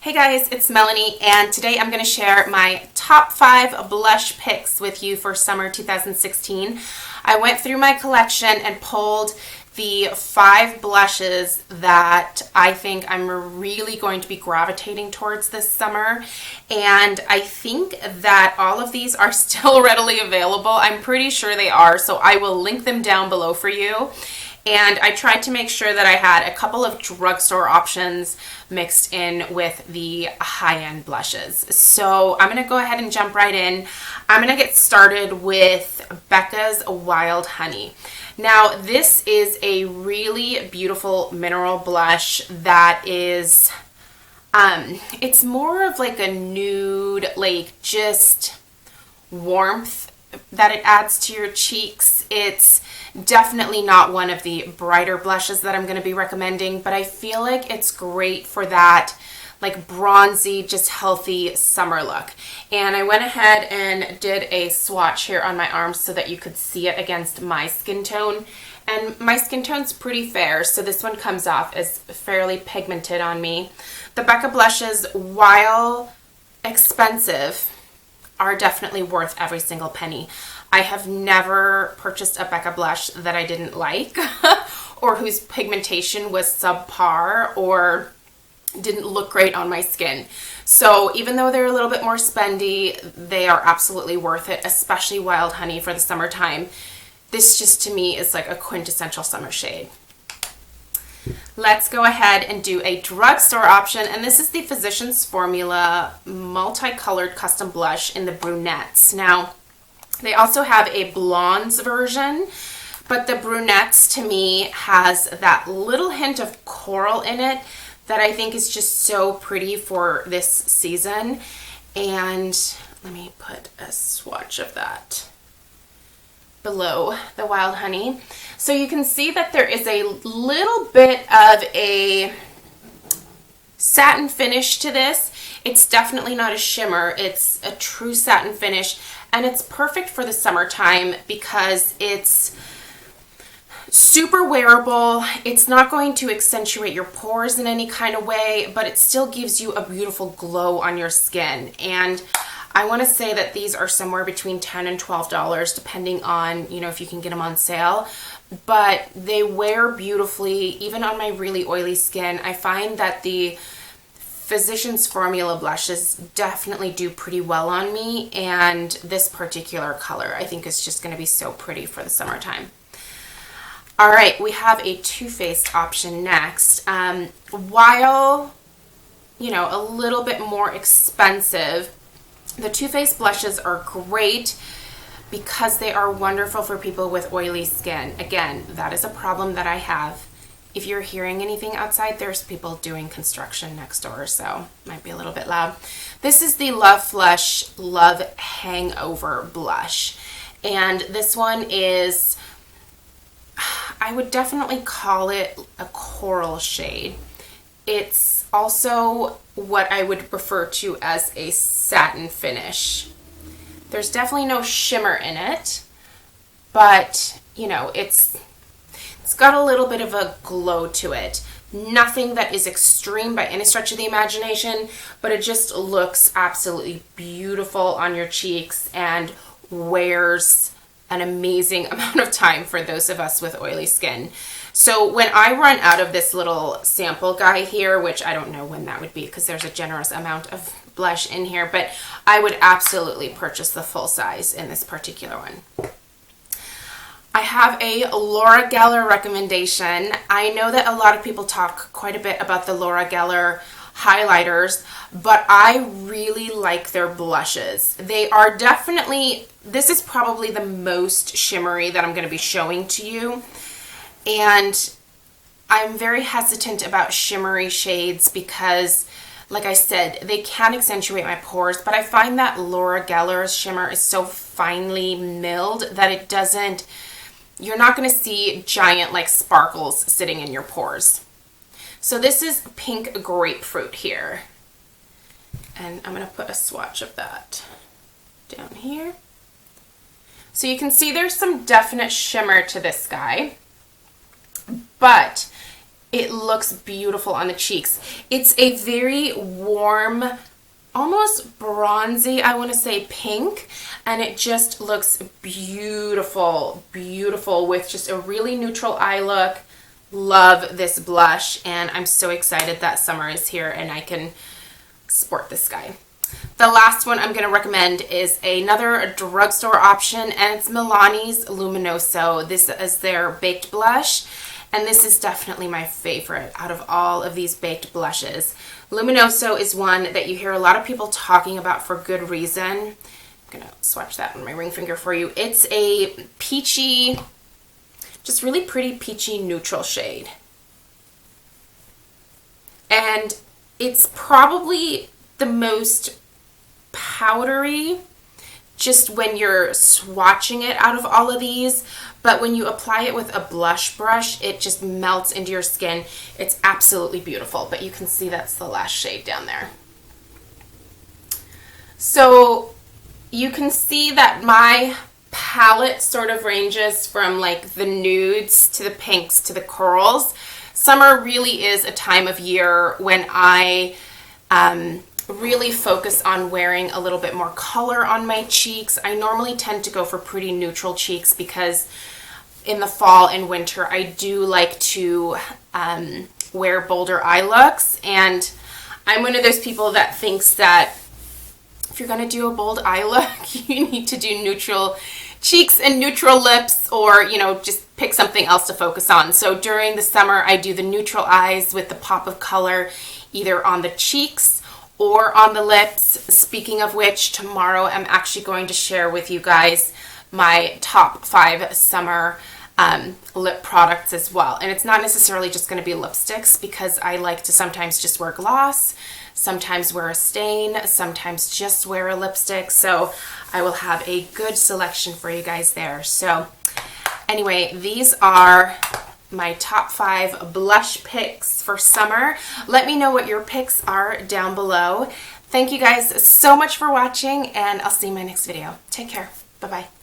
Hey guys, it's Melanie, and today I'm going to share my top 5 blush picks with you for summer 2016. I went through my collection and pulled the 5 blushes that I think I'm really going to be gravitating towards this summer, and I think that all of these are still readily available. I'm pretty sure they are, so I will link them down below for you. And I tried to make sure that I had a couple of drugstore options mixed in with the high-end blushes. So I'm going to go ahead and jump right in. I'm going to get started with Becca's Wild Honey. Now, this is a really beautiful mineral blush that is, it's more of like a nude, like just warmth that it adds to your cheeks. It's definitely not one of the brighter blushes that I'm going to be recommending, but I feel like it's great for that like bronzy, just healthy summer look. And I went ahead and did a swatch here on my arms so that you could see it against my skin tone. And my skin tone's pretty fair, so this one comes off as fairly pigmented on me. The Becca blushes, while expensive, are definitely worth every single penny. I have never purchased a Becca blush that I didn't like or whose pigmentation was subpar or didn't look great on my skin. So even though they're a little bit more spendy, they are absolutely worth it, especially Wild Honey for the summertime. This just to me is like a quintessential summer shade. Let's go ahead and do a drugstore option, and this is the Physicians Formula multicolored custom blush in the brunettes. Now, they also have a blondes version, but the brunettes to me has that little hint of coral in it that I think is just so pretty for this season. And let me put a swatch of that below the Wild Honey. So you can see that there is a little bit of a satin finish to this. It's definitely not a shimmer. It's a true satin finish, and it's perfect for the summertime because it's super wearable. It's not going to accentuate your pores in any kind of way, but it still gives you a beautiful glow on your skin. And I want to say that these are somewhere between $10 and $12 depending on, you know, if you can get them on sale. But they wear beautifully, even on my really oily skin. I find that the Physicians Formula blushes definitely do pretty well on me, and this particular color I think is just going to be so pretty for the summertime. All right, we have a Too Faced option next. While, you know, a little bit more expensive, the Too Faced blushes are great because they are wonderful for people with oily skin. Again, that is a problem that I have. If you're hearing anything outside, there's people doing construction next door, so it might be a little bit loud. This is the Love Flush Love Hangover blush, and this one is, I would definitely call it a coral shade. It's also what I would refer to as a satin finish. There's definitely no shimmer in it, but you know, it's got a little bit of a glow to it. Nothing that is extreme by any stretch of the imagination, but it just looks absolutely beautiful on your cheeks and wears an amazing amount of time for those of us with oily skin. So when I run out of this little sample guy here, which I don't know when that would be because there's a generous amount of blush in here, but I would absolutely purchase the full size in this particular one. I have a Laura Geller recommendation. I know that a lot of people talk quite a bit about the Laura Geller highlighters, but I really like their blushes. They are definitely, this is probably the most shimmery that I'm going to be showing to you. And I'm very hesitant about shimmery shades because, like I said, they can accentuate my pores, but I find that Laura Geller's shimmer is so finely milled that it doesn't, you're not going to see giant like sparkles sitting in your pores. So this is Pink Grapefruit here. And I'm going to put a swatch of that down here. So you can see there's some definite shimmer to this guy, but It looks beautiful on the cheeks. It's a very warm, almost bronzy, I want to say pink, and it just looks beautiful, beautiful with just a really neutral eye look. Love this blush, and I'm so excited that summer is here and I can sport this guy. The last one I'm going to recommend is another drugstore option, and it's Milani's Luminoso. This is their baked blush, and this is definitely my favorite out of all of these baked blushes. Luminoso is one that you hear a lot of people talking about for good reason. I'm going to swatch that on my ring finger for you. It's a peachy, just really pretty peachy neutral shade. And it's probably the most powdery just when you're swatching it out of all of these, but when you apply it with a blush brush, it just melts into your skin. It's absolutely beautiful, but you can see that's the last shade down there. So you can see that my palette sort of ranges from like the nudes to the pinks to the corals. Summer really is a time of year when I really focus on wearing a little bit more color on my cheeks. I normally tend to go for pretty neutral cheeks because in the fall and winter I do like to wear bolder eye looks, and I'm one of those people that thinks that if you're going to do a bold eye look, you need to do neutral cheeks and neutral lips, or, you know, just pick something else to focus on. So during the summer, I do the neutral eyes with the pop of color either on the cheeks or on the lips. Speaking of which, tomorrow I'm actually going to share with you guys my top 5 summer lip products as well. And it's not necessarily just going to be lipsticks, because I like to sometimes just wear gloss, sometimes wear a stain, sometimes just wear a lipstick. So I will have a good selection for you guys there. So anyway, these are my top 5 blush picks for summer. Let me know what your picks are down below. Thank you guys so much for watching, and I'll see you in my next video. Take care. Bye-bye.